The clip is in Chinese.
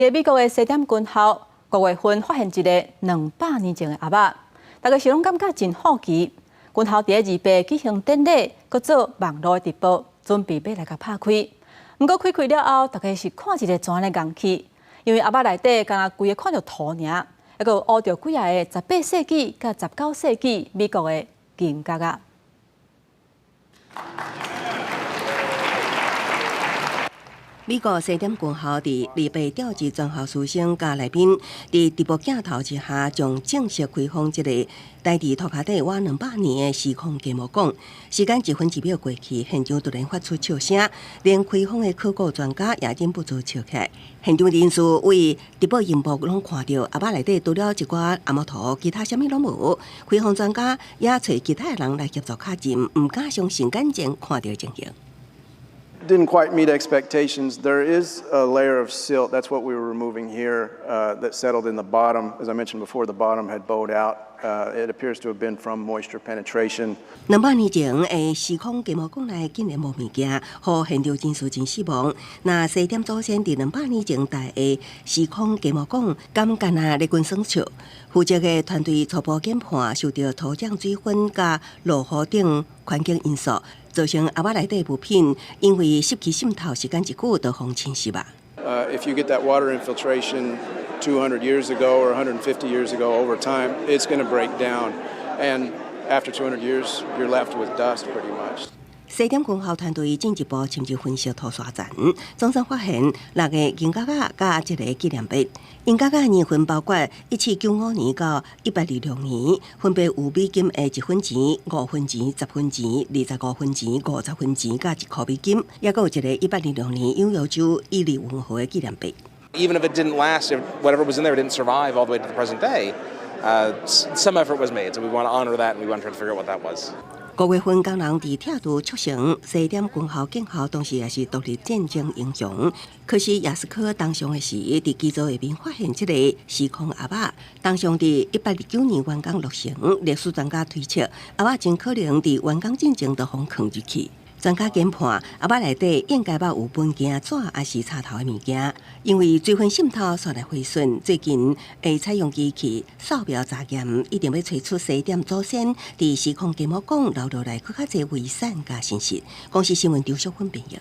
在美国的西点军校，5月份发现一个200年前的阿嬷，大家是拢感觉真好奇。军校伫200举行典礼，搁做网络直播，准备要来甲拍开。不过开了后，大家是看一个怎的硬气，因为阿嬷内底敢若规个看到图尔，还佫有学着几啊个18世纪甲19世纪美国的金角啊。 美国西点军校伫200调集全校师生甲来宾，伫直播镜头之下，将正式开放这个台伫涂骹底活200年的时空揭幕馆。时间1分1秒过去，现场突然发出笑声，连开放的考古专家也忍不住笑起来。现场人士为直播荧幕拢看到阿嬷内底除了一寡阿嬷图，其他啥物拢无。开放专家也找其他人来协助敲进，唔敢相信眼前看到的情形。 Didn't quite meet expectations. There is a layer of silt. That's what we were removing here that settled in the bottom. As I mentioned before, the bottom had bowed out. It appears to have been from moisture penetration. 200年前的时空揭幕馆内竟然无物件，互现场人士真失望。那西点祖先伫200年前台的时空揭幕馆，敢干那咧军生笑。负责的团队初步检判，受到土壤水分甲落雨等环境因素。 造成阿嬷内底物品因为湿气渗透时间一久，就风侵蚀吧。If you get that water infiltration 200 years ago or 150 years ago, over time, it's going to break down, and after 200 years, you're left with dust pretty much. 西点军校团队进一步深入分析涂刷层，总算发现6个银角仔加1个纪念碑。银角仔年份包括1795年到1826年，分别有美金的1分钱、5分钱、10分钱、25分钱、50分钱加1块美金，也有一个1806年纽约州伊利温河的纪念碑。 Even if it didn't last, if whatever was in there didn't survive all the way to the present day, some effort was made. So we want to honor that, and we want to try to figure out what that was. 5月份，工人伫铁路促成西点军校建校，当时也是独立战争英雄。可是亚斯科当上的时，伫基座下面发现这个时空阿嬷，当上伫1829年完工落成。历史专家推测，阿嬷真可能伫完工进程就封藏入去。 专家研判，阿嬷内底应该把有文件纸还是插头的物件，因为水分渗透煞来毁损。最近会采用机器扫描查验，一定要找出西点祖先伫时空揭幕馆留落来更较侪遗产甲信息。公司新闻张淑芬编译。